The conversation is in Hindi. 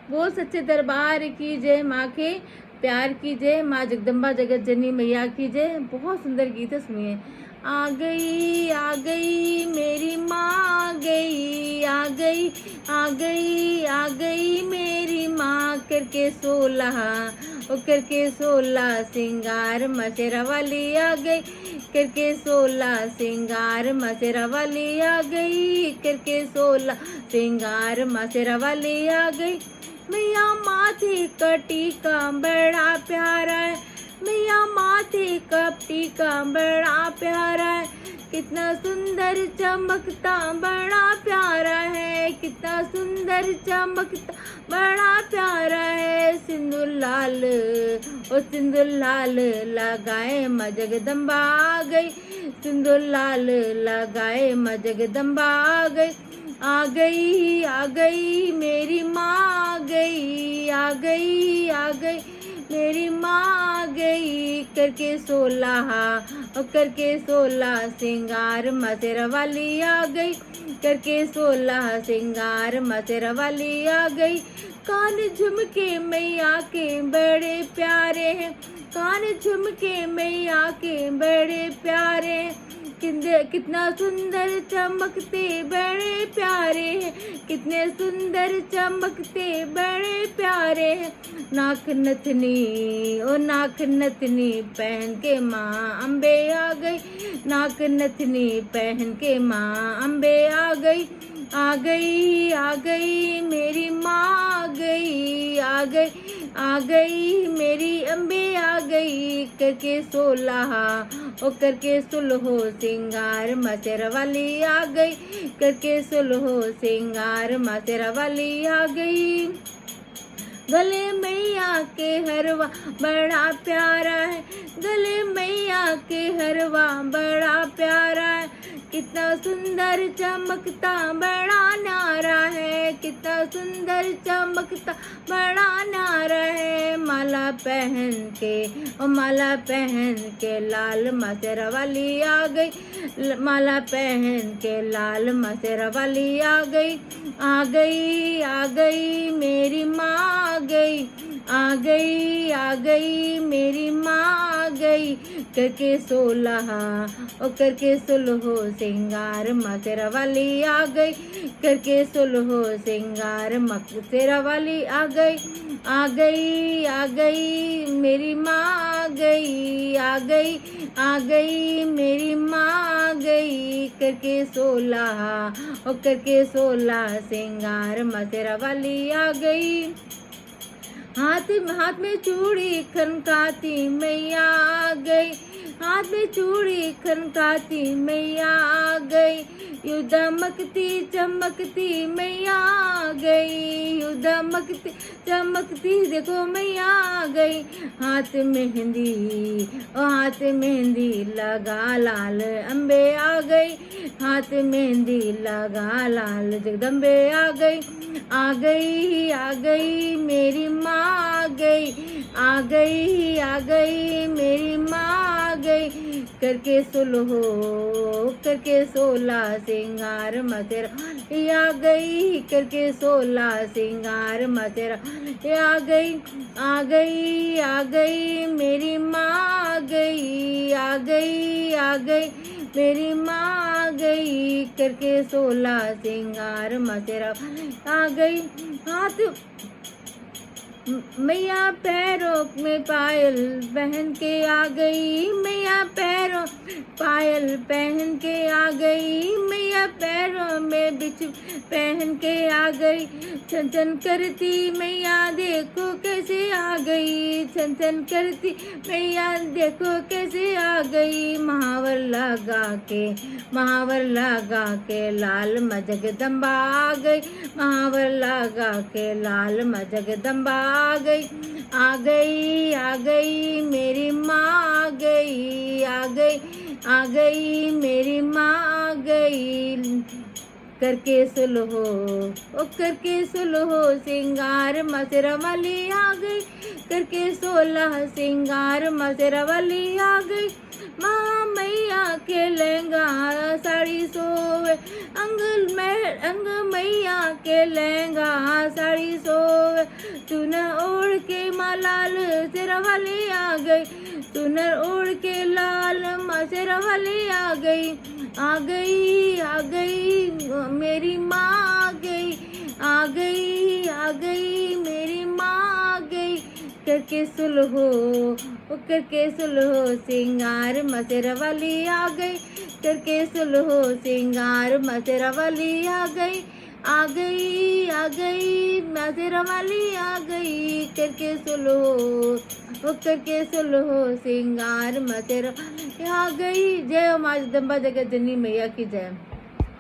बोल सच्चे दरबार की जय, माँ के प्यार की जय, माँ जगदम्बा जगत जननी मैया की जय। बहुत सुंदर गीत है, सुनिए। आ गई मेरी माँ, आ गई, आ गई, आ गई, आ गई मेरी माँ, करके 16 ओ करके 16 सिंगार, मचेरा वाली आ गई, करके 16 सिंगार, मचेरा वाली आ गई, करके 16 सिंगार, मचेरा वाली आ गई। मैया माथे का टीका बड़ा प्यारा है, मैया माथे का टीका बड़ा प्यारा है, कितना सुंदर चमकता बड़ा प्यारा है, कितना सुंदर चमकता बड़ा प्यारा है। सिंदूर लाल ओ सिंदूर लाल लगाए माँ जगदम्बा आ गई, सिंदूर लाल लगाए माँ जगदम्बा आ गई। आ गई मेरी माँ, आ गई, आ गई, आ गई मेरी माँ आ गई, करके 16 और करके 16 सिंगार, मचेरा वाली आ गई, करके 16 सिंगार, मचेरा वाली आ गई। कान झुमके मैया के बड़े प्यारे हैं, कान झुमके मैया के बड़े प्यारे हैं, कितना सुंदर चमकते बड़े प्यारे हैं, कितने सुंदर चमकते बड़े प्यारे हैं। नाक नथनी ओ नाक नथनी पहन के माँ अम्बे आ गई, नाक नथनी पहन के माँ अम्बे आ गई। आ गई, आ गई मेरी माँ, आ गई, आ गई, आ गई मेरी अम्बे आ गई, करके 16 ओ करके 16 सिंगार, मचेरा वाली आ गई, करके 16 सिंगार, मचेरा वाली आ गई। गले मैया के हरवा बड़ा प्यारा है, गले मैया के हरवा बड़ा प्यारा है, कितना सुंदर चमकता बड़ा न्यारा है, कितना सुंदर चमकता बड़ा न्यारा है। माला पहन के ओ माला पहन के लाल, मचेरा वाली आ गई, माला पहन के लाल, मचेरा वाली आ गई। आ गई, आ गई मेरी माँ आ गई, आ गई, आ गई मेरी माँ आ गई, करके 16 ओ करके 16 सिंगार, मचेरा वाली आ गई, करके 16 सिंगार, मचेरा वाली आ गई। आ गई, आ गई मेरी माँ आ गई, आ गई, आ गई मेरी माँ आ गई, करके 16 ओ करके 16 सिंगार, मचेरा वाली आ गई। हाथ में चूड़ी खनकाती मैया आ गई, हाथ में चूड़ी खनकाती मैया आ गई, यूं दमकती चमकती मैया आ गई, यूं दमकती चमकती देखो मैया आ गई। हाथ मेहंदी ओ हाथ मेहंदी लगा लाल अम्बे आ गई, हाथ मेहंदी लगा लाल जगदम्बे आ गई। आ गई, आ गई मेरी माँ आ गई, आ गई, आ गई मेरी माँ आ गई, करके 16 सिंगार, मचेरा आ गई, करके 16 सिंगार, मचेरा आ गई। आ गई, आ गई मेरी माँ आ गई, आ गई, आ गई मेरी माँ आ गई, करके 16 सिंगार, मचेरा आ गई। हाथ मैया पैरों में पायल पहन के आ गई, मैया पैरों पायल पहन के आ गई, मैया पैरों में बिछ पहन के आ गई। छन छन करती मैया देखो कैसे आ गई, छन छन करती मैया देखो कैसे आ गई। महावर लगा के लाल माँ जगदम्बा आ गई, महावर लगा के लाल माँ जगदम्बा आ गई। आ गई, आ गई मेरी माँ आ गई, आ गई, आ गई मेरी माँ आ गई, करके 16 सिंगार, मचेरा वाली आ गई, करके 16 सिंगार, मचेरा वाली आ गई। माँ मैया के लहंगा साड़ी सोवे, अंग मैया के लहंगा साड़ी सोवे, चुन ओढ़ के माँ लाल सिर वाली आ गई, चुन ओढ़ के लाल माँ सिर वाली आ गई, आ गई आ गई मेरी माँ आ गई, आ गई आ गई मेरी माँ आ गई, करके सुलहो करके सुलहो सिंगार मसेरा वाली आ गई, करके सुलहो सिंगार मसेरा वाली आ गई, आ गई आ गई मसेरा वाली आ गई, करके सुलहो सिंगार मसेरा आ गई। जय माँ जगदम्बा जगत जननी मैया की जय।